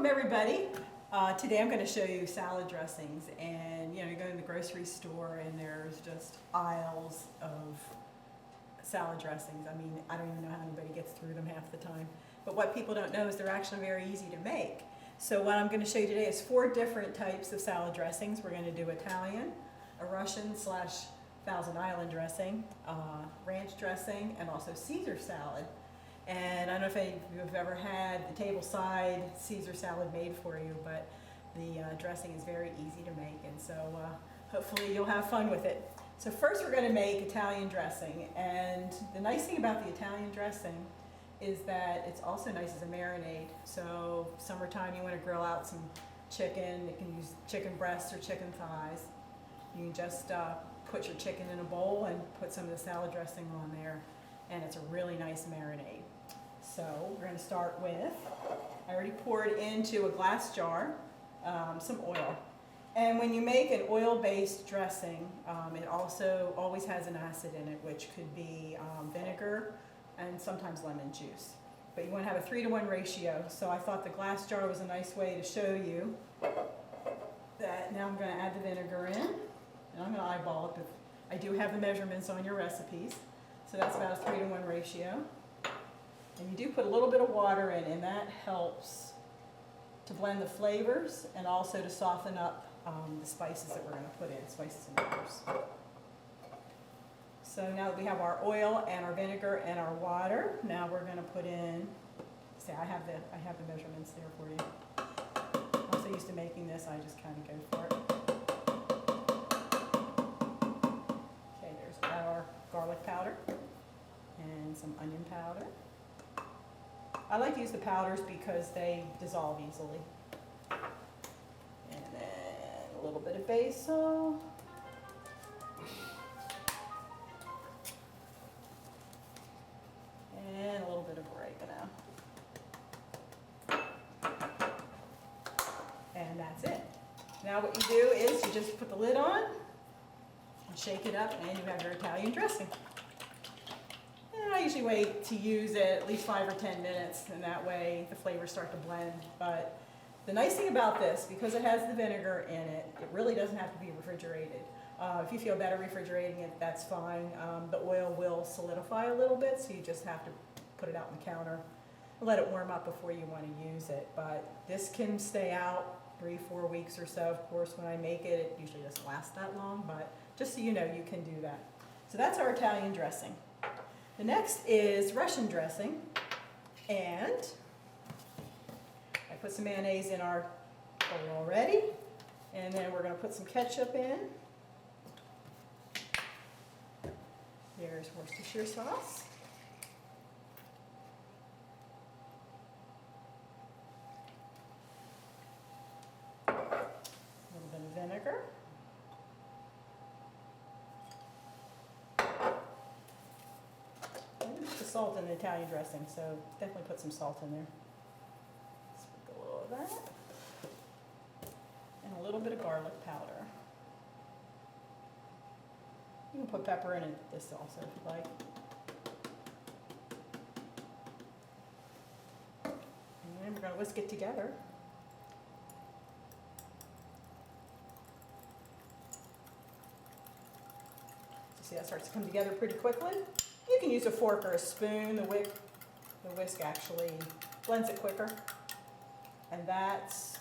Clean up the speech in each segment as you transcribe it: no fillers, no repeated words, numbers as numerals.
Welcome everybody. Today I'm going to show you salad dressings, and you go in the grocery store and there's just aisles of salad dressings. I mean, I don't even know how anybody gets through them half the time. But what people don't know is they're actually very easy to make. So what I'm going to show you today is 4 different types of salad dressings. We're going to do Italian, a Russian slash Thousand Island dressing, ranch dressing, and also Caesar salad. And I don't know if any of you have ever had the table-side Caesar salad made for you, but the dressing is very easy to make, and so hopefully you'll have fun with it. So first we're going to make Italian dressing, and the nice thing about the Italian dressing is that it's also nice as a marinade. So summertime you want to grill out some chicken, you can use chicken breasts or chicken thighs. You can just put your chicken in a bowl and put some of the salad dressing on there, and it's a really nice marinade. So we're going to start with, I already poured into a glass jar some oil. And when you make an oil-based dressing, it also always has an acid in it, which could be vinegar and sometimes lemon juice. But you want to have a 3-to-1 ratio. So I thought the glass jar was a nice way to show you that. Now I'm going to add the vinegar in, and I'm going to eyeball it. I do have the measurements on your recipes. So that's about a 3-to-1 ratio. And you do put a little bit of water in, and that helps to blend the flavors and also to soften up the spices that we're going to put in, spices and peppers. So now that we have our oil and our vinegar and our water, now we're going to put in, see, I have the measurements there for you. I'm so used to making this, I just kind of go for it. Okay, there's our garlic powder and some onion powder. I like to use the powders because they dissolve easily. And then a little bit of basil. And a little bit of oregano. And that's it. Now what you do is you just put the lid on and shake it up, and you have your Italian dressing. I usually wait to use it at least 5 or 10 minutes, and that way the flavors start to blend. But the nice thing about this, because it has the vinegar in it, it really doesn't have to be refrigerated. If you feel better refrigerating it, that's fine. The oil will solidify a little bit, so you just have to put it out on the counter and let it warm up before you want to use it. But this can stay out 3-4 weeks or so. Of course, when I make it, it usually doesn't last that long, but just so you know, you can do that. So that's our Italian dressing. The next is Russian dressing, and I put some mayonnaise in our bowl already, and then we're going to put some ketchup in. There's Worcestershire sauce. A little bit of vinegar. Salt in the Italian dressing, so definitely put some salt in there. Sprinkle a little of that. And a little bit of garlic powder. You can put pepper in this also if you like. And then we're going to whisk it together. So see, that starts to come together pretty quickly. You can use a fork or a spoon. The whisk actually blends it quicker. And that's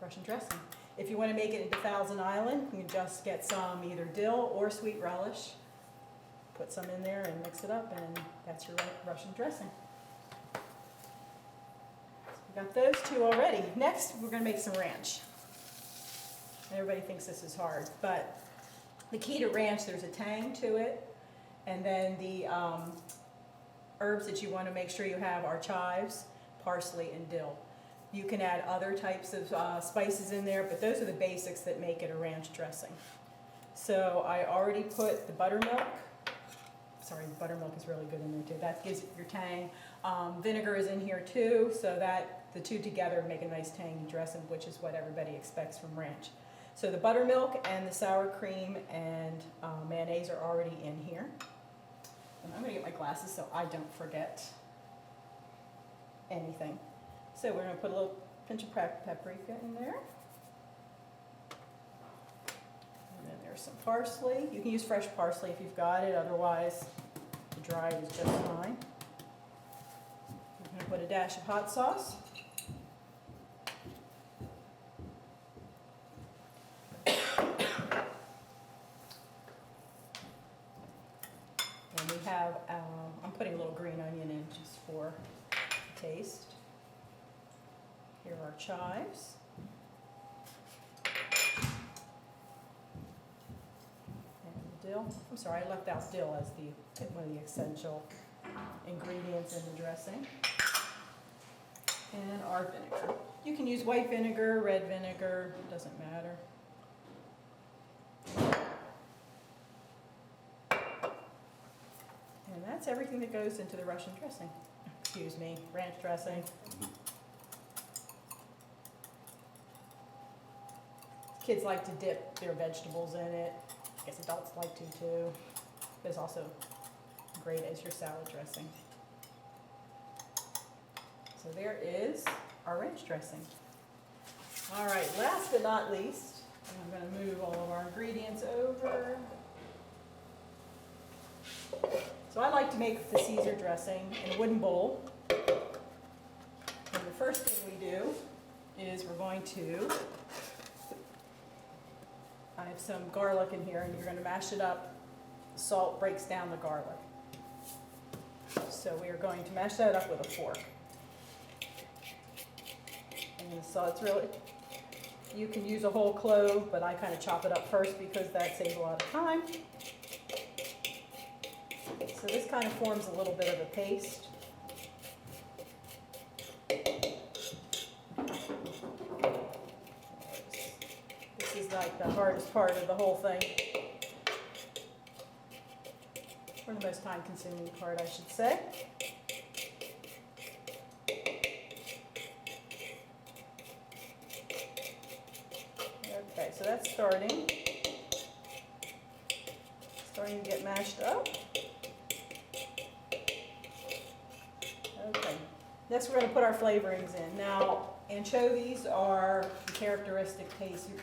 Russian dressing. If you want to make it into Thousand Island, you can just get some either dill or sweet relish. Put some in there and mix it up, and that's your Russian dressing. So we got those 2 already. Next, we're going to make some ranch. Everybody thinks this is hard, but the key to ranch, there's a tang to it. And then the herbs that you want to make sure you have are chives, parsley, and dill. You can add other types of spices in there, but those are the basics that make it a ranch dressing. So I already put the buttermilk. Sorry, the buttermilk is really good in there too. That gives it your tang. Vinegar is in here too, so that the 2 together make a nice tangy dressing, which is what everybody expects from ranch. So the buttermilk and the sour cream and mayonnaise are already in here. And I'm going to get my glasses so I don't forget anything. So we're going to put a little pinch of paprika in there. And then there's some parsley. You can use fresh parsley if you've got it, otherwise the dried is just fine. I'm going to put a dash of hot sauce. And we have, I'm putting a little green onion in just for taste. Here are chives. And dill. I'm sorry, I left out dill as one of the essential ingredients in the dressing. And our vinegar. You can use white vinegar, red vinegar, it doesn't matter. And that's everything that goes into the Russian dressing. Excuse me, ranch dressing. Kids like to dip their vegetables in it. I guess adults like to too. But it's also great as your salad dressing. So there is our ranch dressing. All right, last but not least, I'm going to move all of our ingredients over. So I like to make the Caesar dressing in a wooden bowl. And the first thing we do is we're going to, I have some garlic in here and you're going to mash it up. Salt breaks down the garlic. So we are going to mash that up with a fork. And so it's really, you can use a whole clove, but I kind of chop it up first because that saves a lot of time. So this kind of forms a little bit of a paste. This is like the hardest part of the whole thing. Or the most time-consuming part, I should say. Okay, so that's starting to get mashed up. Okay, next we're going to put our flavorings in. Now, anchovies are the characteristic taste. You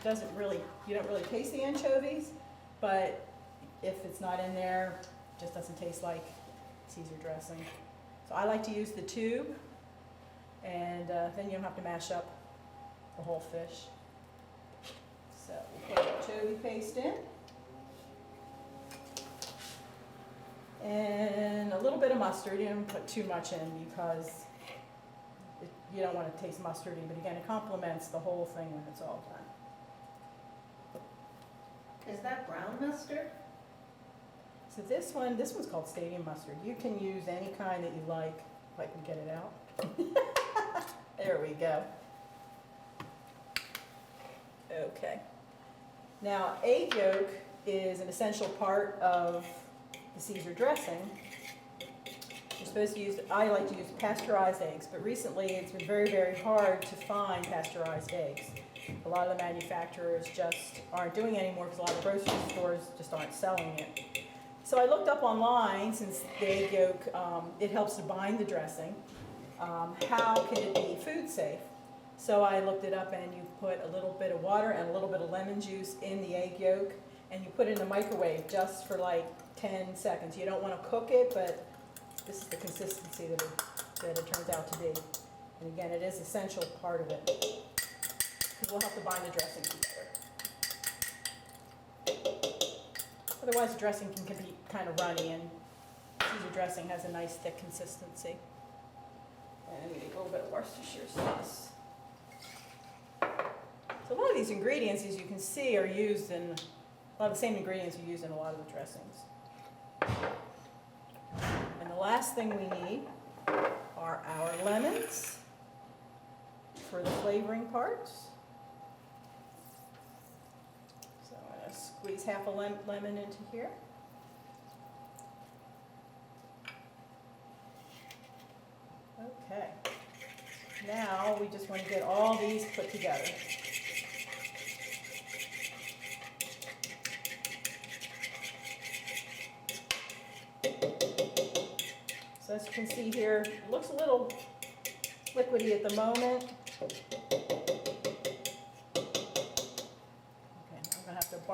don't really taste the anchovies, but if it's not in there, it just doesn't taste like Caesar dressing. So I like to use the tube, and then you don't have to mash up the whole fish. So we'll put anchovy paste in. And a little bit of mustard. You don't put too much in because you don't want to taste mustardy, but again, it complements the whole thing when it's all done. Is that brown mustard? So this one's called stadium mustard. You can use any kind that you like. If I can get it out. There we go. Okay. Now, egg yolk is an essential part of the Caesar dressing. You're supposed to use, I like to use pasteurized eggs, but recently it's been very, very hard to find pasteurized eggs. A lot of the manufacturers just aren't doing it anymore because a lot of grocery stores just aren't selling it. So I looked up online, since the egg yolk, it helps to bind the dressing. How can it be food safe? So I looked it up, and you put a little bit of water and a little bit of lemon juice in the egg yolk, and you put it in the microwave just for like 10 seconds. You don't want to cook it, but this is the consistency that it turns out to be. And again, it is an essential part of it, because we'll have to bind the dressing together. Otherwise, the dressing can be kind of runny, and Caesar dressing has a nice thick consistency. And we need a little bit of Worcestershire sauce. So a lot of these ingredients, as you can see, are used in a lot of the same ingredients you use in a lot of the dressings. And the last thing we need are our lemons for the flavoring parts. So I'm going to squeeze half a lemon into here. Okay. Now we just want to get all these put together. So as you can see here, it looks a little liquidy at the moment.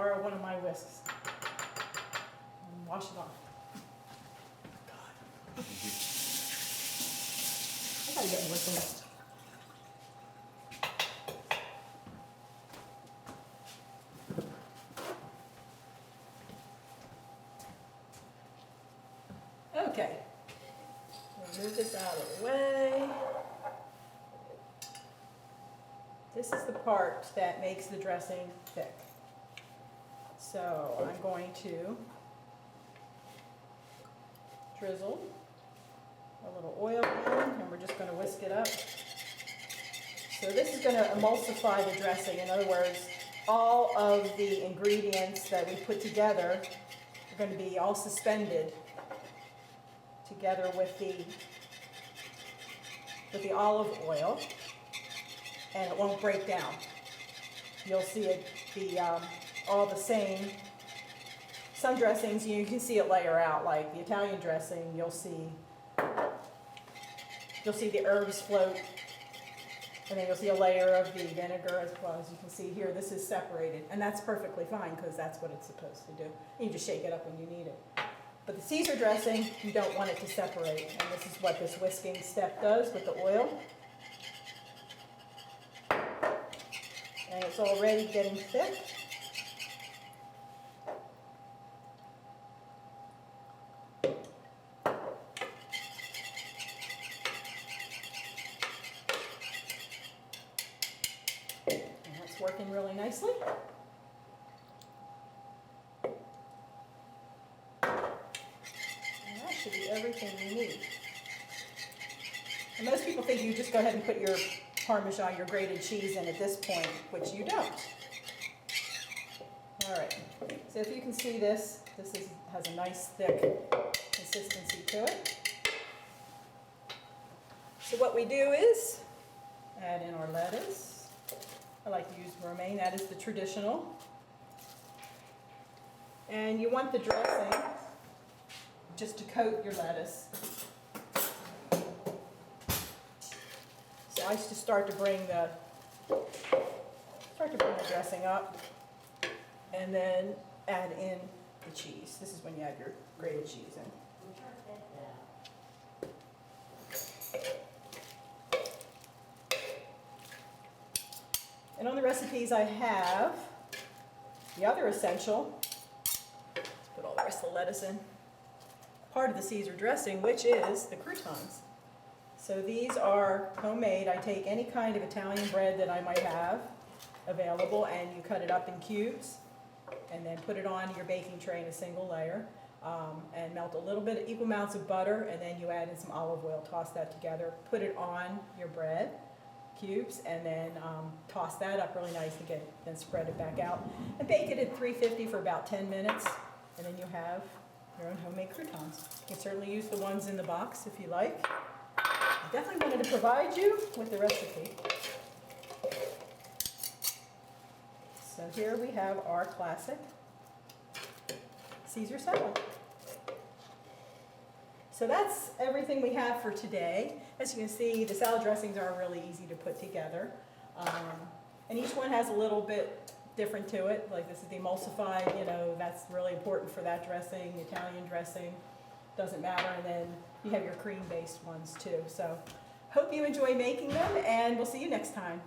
borrow one of my whisks and wash it off. God. I gotta get more things. Okay. We'll move this out of the way. This is the part that makes the dressing thick. So I'm going to drizzle a little oil in, and we're just going to whisk it up. So this is going to emulsify the dressing. In other words, all of the ingredients that we put together are going to be all suspended together with the olive oil, and it won't break down. You'll see it be all the same. Some dressings you can see it layer out, like the Italian dressing. You'll see the herbs float, and then you'll see a layer of the vinegar as well. As you can see here, this is separated, and that's perfectly fine because that's what it's supposed to do. You just shake it up when you need it. But the Caesar dressing, you don't want it to separate, and this is what this whisking step does with the oil. And it's already getting thick. And that's working really nicely. Should be everything you need. And most people think you just go ahead and put your Parmesan, your grated cheese in at this point, which you don't. All right, so if you can see this has a nice thick consistency to it. So what we do is add in our lettuce. I like to use romaine, that is the traditional. And you want the dressing just to coat your lettuce. So I just start to bring the dressing up, and then add in the cheese. This is when you add your grated cheese in. And on the recipes I have the other essential. Let's put all the rest of the lettuce in. Part of the Caesar dressing, which is the croutons. So these are homemade. I take any kind of Italian bread that I might have available, and you cut it up in cubes, and then put it on your baking tray in a single layer, and melt a little bit, equal amounts of butter, and then you add in some olive oil, toss that together, put it on your bread cubes, and then toss that up really nice again, then spread it back out, and bake it at 350 for about 10 minutes, and then you have your own homemade croutons. You can certainly use the ones in the box if you like. I definitely wanted to provide you with the recipe. So here we have our classic Caesar salad. So that's everything we have for today. As you can see, the salad dressings are really easy to put together. And each one has a little bit different to it. Like this is the emulsified, that's really important for that dressing. Italian dressing doesn't matter. And then you have your cream-based ones too. So hope you enjoy making them, and we'll see you next time.